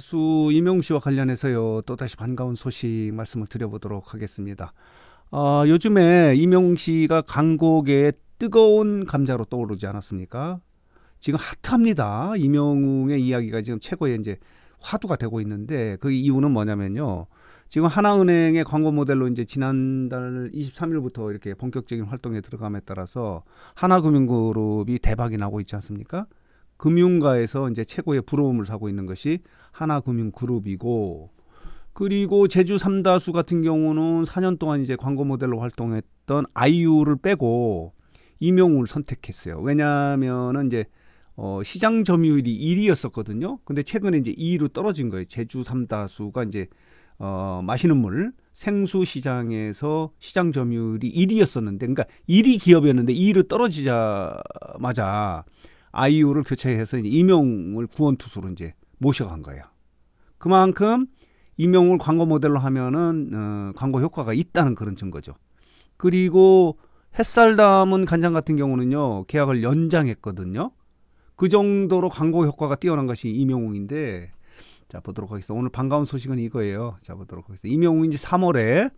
가수 이명웅 씨와 관련해서요, 또다시 반가운 소식 말씀을 드려보도록 하겠습니다. 요즘에 이명웅 씨가 강곡의 뜨거운 감자로 떠오르지 않았습니까? 지금 핫합니다. 이명웅의 이야기가 지금 최고의 이제 화두가 되고 있는데, 그 이유는 뭐냐면요. 지금 하나은행의 광고 모델로 이제 지난달 23일부터 이렇게 본격적인 활동에 들어감에 따라서 하나금융그룹이 대박이 나고 있지 않습니까? 금융가에서 이제 최고의 부러움을 사고 있는 것이 하나금융그룹이고, 그리고 제주 삼다수 같은 경우는 4년 동안 이제 광고 모델로 활동했던 아이유를 빼고 이명웅을 선택했어요. 왜냐하면은 이제 시장 점유율이 1위였었거든요. 근데 최근에 이제 2위로 떨어진 거예요. 제주 삼다수가 이제 마시는 물 생수 시장에서 시장 점유율이 1위였었는데, 그러니까 1위 기업이었는데 2위로 떨어지자마자 아이유를 교체해서 이제 이명웅을 구원투수로 이제 모셔간 거예요. 그만큼 이명웅을 광고 모델로 하면은 광고 효과가 있다는 그런 증거죠. 그리고 햇살 담은 간장 같은 경우는요, 계약을 연장했거든요. 그 정도로 광고 효과가 뛰어난 것이 이명웅인데, 자, 보도록 하겠습니다. 오늘 반가운 소식은 이거예요. 자, 보도록 하겠습니다. 이명웅이 이제 3월에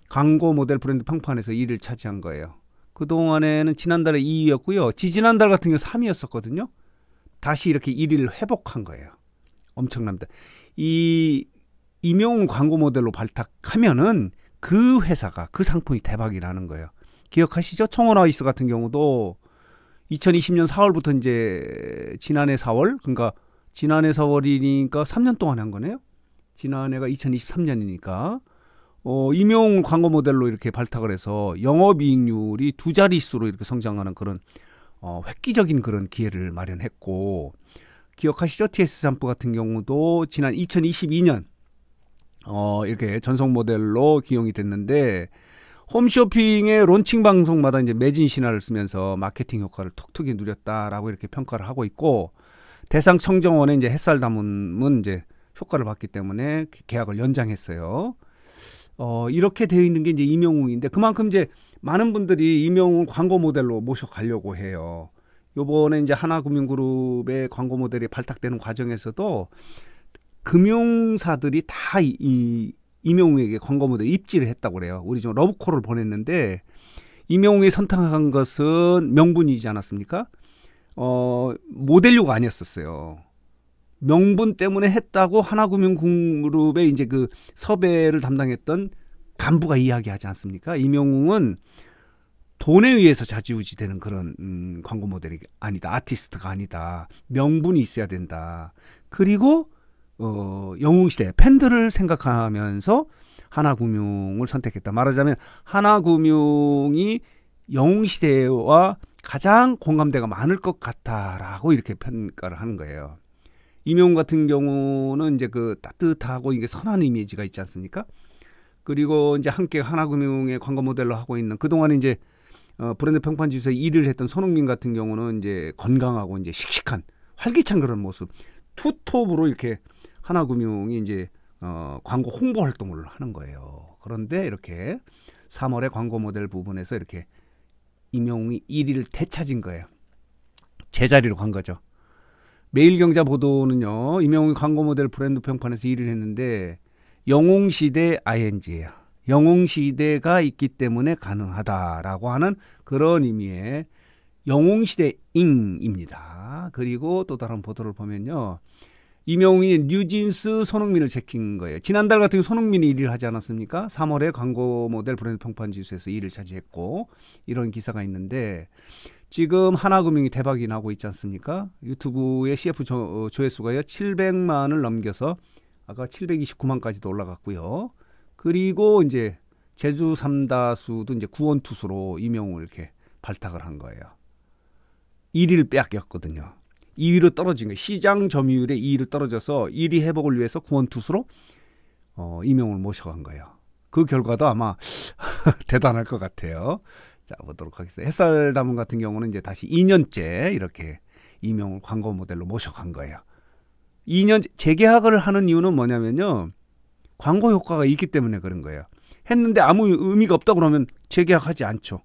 광고 모델 브랜드 평판에서 1위를 차지한 거예요. 그동안에는 지난달에 2위였고요. 지지난달 같은 경우 3위였었거든요. 다시 이렇게 1위를 회복한 거예요. 엄청납니다. 이 이명웅 광고 모델로 발탁하면은 그 회사가, 그 상품이 대박이 나는 거예요. 기억하시죠? 청원아이스 같은 경우도 2020년 4월부터 이제 지난해 4월, 그러니까 지난해 4월이니까 3년 동안 한 거네요. 지난해가 2023년이니까 이명웅 광고 모델로 이렇게 발탁을 해서 영업이익률이 2자릿수로 이렇게 성장하는 그런 획기적인 그런 기회를 마련했고, 기억하시죠? TS 샴푸 같은 경우도 지난 2022년 이렇게 전속 모델로 기용이 됐는데, 홈쇼핑의 론칭 방송마다 이제 매진 신화를 쓰면서 마케팅 효과를 톡톡히 누렸다라고 이렇게 평가를 하고 있고, 대상 청정원에 이제 햇살 담음은 이제 효과를 봤기 때문에 계약을 연장했어요. 이렇게 되어 있는 게 이제 이명웅인데, 그만큼 이제 많은 분들이 이명웅을 광고 모델로 모셔가려고 해요. 요번에 이제 하나금융그룹의 광고 모델이 발탁되는 과정에서도 금융사들이 다 이명웅에게 광고 모델 입지를 했다고 그래요. 우리 좀 러브콜을 보냈는데, 이명웅이 선택한 것은 명분이지 않았습니까? 모델료가 아니었었어요. 명분 때문에 했다고 하나금융그룹의 이제 그 섭외를 담당했던 간부가 이야기하지 않습니까? 이명웅은 돈에 의해서 좌지우지 되는 그런 광고 모델이 아니다. 아티스트가 아니다. 명분이 있어야 된다. 그리고 영웅시대 팬들을 생각하면서 하나금융을 선택했다. 말하자면 하나금융이 영웅시대와 가장 공감대가 많을 것 같다라고 이렇게 평가를 하는 거예요. 이명웅 같은 경우는 이제 그 따뜻하고 이게 선한 이미지가 있지 않습니까? 그리고 이제 함께 하나금융의 광고 모델로 하고 있는, 그동안 이제 브랜드 평판 지수에 1위를 했던 손흥민 같은 경우는 이제 건강하고 이제 씩씩한 활기찬 그런 모습, 투톱으로 이렇게 하나금융이 이제 광고 홍보 활동을 하는 거예요. 그런데 이렇게 3월에 광고 모델 부분에서 이렇게 이명웅이 1위를 되찾은 거예요. 제자리로 간 거죠. 매일경제 보도는요, 이명웅이 광고 모델 브랜드 평판에서 1위를 했는데 영웅시대 ING예요. 영웅시대가 있기 때문에 가능하다라고 하는 그런 의미의 영웅시대잉입니다. 그리고 또 다른 보도를 보면요, 이명웅이 뉴진스 손흥민을 제낀 거예요. 지난달 같은 경우 손흥민이 1위를 하지 않았습니까? 3월에 광고 모델 브랜드 평판 지수에서 1위를 차지했고, 이런 기사가 있는데, 지금 하나금융이 대박이 나고 있지 않습니까? 유튜브의 CF 조회수가요 700만을 넘겨서 아까 729만까지도 올라갔고요. 그리고 이제 제주 삼다수도 이제 구원투수로 이명웅을 이렇게 발탁을 한 거예요. 1위를 빼앗겼거든요. 2위로 떨어진 거예요. 시장 점유율에 2위로 떨어져서 1위 회복을 위해서 구원투수로 이명웅을 모셔간 거예요. 그 결과도 아마 대단할 것 같아요. 자, 보도록 하겠습니다. 햇살 담은 같은 경우는 이제 다시 2년째 이렇게 이명웅을 광고 모델로 모셔간 거예요. 2년 재계약을 하는 이유는 뭐냐면요, 광고 효과가 있기 때문에 그런 거예요. 했는데 아무 의미가 없다 그러면 재계약하지 않죠.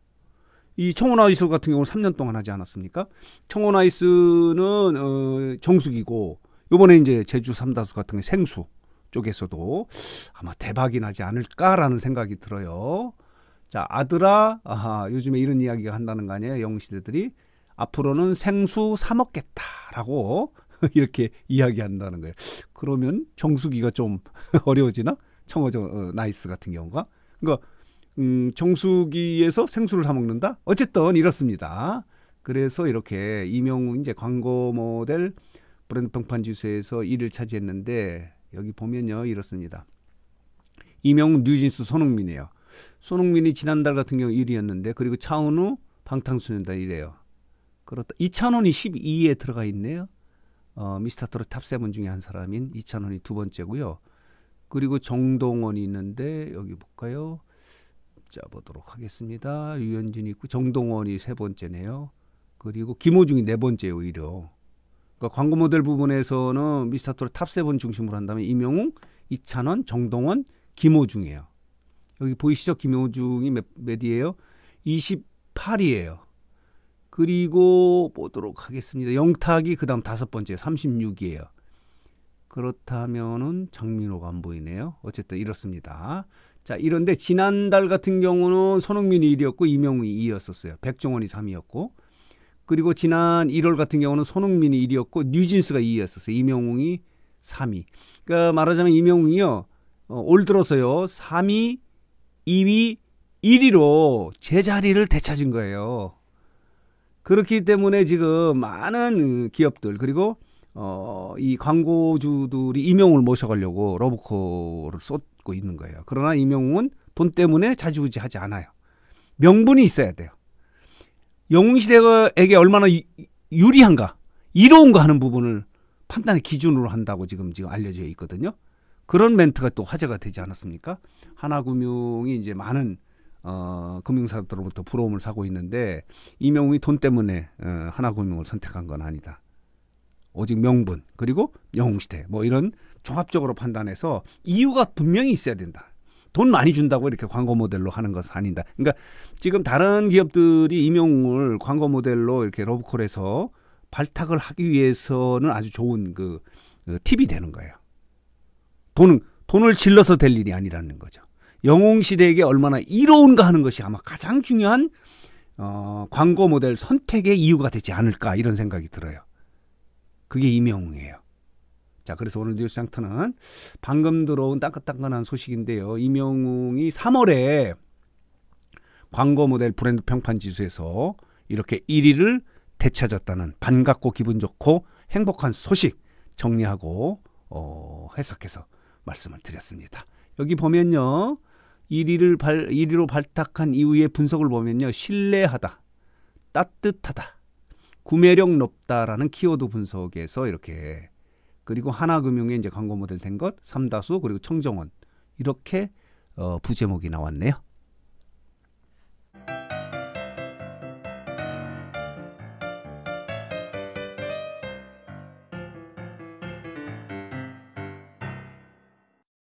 이 청원아이스 같은 경우는 3년 동안 하지 않았습니까? 청원아이스는 정수기고 요번에 이제 제주 삼다수 같은 게 생수 쪽에서도 아마 대박이 나지 않을까라는 생각이 들어요. 자, 아들아, 요즘에 이런 이야기가 한다는 거 아니에요? 영웅시대들이 앞으로는 생수 사 먹겠다라고 이렇게 이야기한다는 거예요. 그러면 정수기가 좀 어려워지나? 청어정 나이스 같은 경우가. 그러니까 정수기에서 생수를 사 먹는다? 어쨌든 이렇습니다. 그래서 이렇게 이명웅 이제 광고 모델 브랜드 평판 지수에서 1위를 차지했는데 여기 보면요 이렇습니다. 이명웅, 뉴진스, 손흥민이에요. 손흥민이 지난달 같은 경우 1위였는데 그리고 차은우, 방탄소년단 1위예요. 그렇다. 이찬원이 12위에 들어가 있네요. 미스터트롯 탑7 중에 한 사람인 이찬원이 두 번째고요. 그리고 정동원이 있는데 여기 볼까요? 자, 보도록 하겠습니다. 류현진이 있고 정동원이 세 번째네요. 그리고 김호중이 네 번째예요, 오히려. 그러니까 광고 모델 부분에서는 미스터트롯 탑7 중심으로 한다면 이명웅, 이찬원, 정동원, 김호중이에요. 여기 보이시죠? 김호중이 몇이에요? 28위예요. 그리고 보도록 하겠습니다. 영탁이 그 다음 다섯 번째 36위예요. 그렇다면은 장민호가 안 보이네요. 어쨌든 이렇습니다. 자, 이런데 지난달 같은 경우는 손흥민이 1위였고 이명웅이 2위였었어요. 백종원이 3위였고 그리고 지난 1월 같은 경우는 손흥민이 1위였고 뉴진스가 2위였었어요. 이명웅이 3위. 그러니까 말하자면 이명웅이요. 올 들어서요. 3위, 2위, 1위로 제자리를 되찾은 거예요. 그렇기 때문에 지금 많은 기업들 그리고 이 광고주들이 이명웅을 모셔가려고 러브콜을 쏟고 있는 거예요. 그러나 이명웅은 돈 때문에 자주우지하지 않아요. 명분이 있어야 돼요. 영웅시대에게 얼마나 유리한가, 이로운가 하는 부분을 판단의 기준으로 한다고 지금 알려져 있거든요. 그런 멘트가 또 화제가 되지 않았습니까? 하나금융이 이제 많은 금융사들로부터 부러움을 사고 있는데 이명웅이 돈 때문에 하나금융을 선택한 건 아니다. 오직 명분 그리고 영웅시대 뭐 이런 종합적으로 판단해서 이유가 분명히 있어야 된다. 돈 많이 준다고 이렇게 광고 모델로 하는 것은 아니다. 그러니까 지금 다른 기업들이 이명웅을 광고 모델로 이렇게 러브콜에서 발탁을 하기 위해서는 아주 좋은 그 팁이 되는 거예요. 돈을 질러서 될 일이 아니라는 거죠. 영웅시대에게 얼마나 이로운가 하는 것이 아마 가장 중요한 광고 모델 선택의 이유가 되지 않을까 이런 생각이 들어요. 그게 이명웅이에요. 자, 그래서 오늘 뉴스장터는 방금 들어온 따끈따끈한 소식인데요. 이명웅이 3월에 광고 모델 브랜드 평판 지수에서 이렇게 1위를 되찾았다는 반갑고 기분 좋고 행복한 소식 정리하고 해석해서 말씀을 드렸습니다. 여기 보면요. 1위로 발탁한 이후의 분석을 보면요. 신뢰하다, 따뜻하다, 구매력 높다라는 키워드 분석에서 이렇게 그리고 하나금융에 이제 광고 모델 된 것, 삼다수 그리고 청정원 이렇게 부제목이 나왔네요.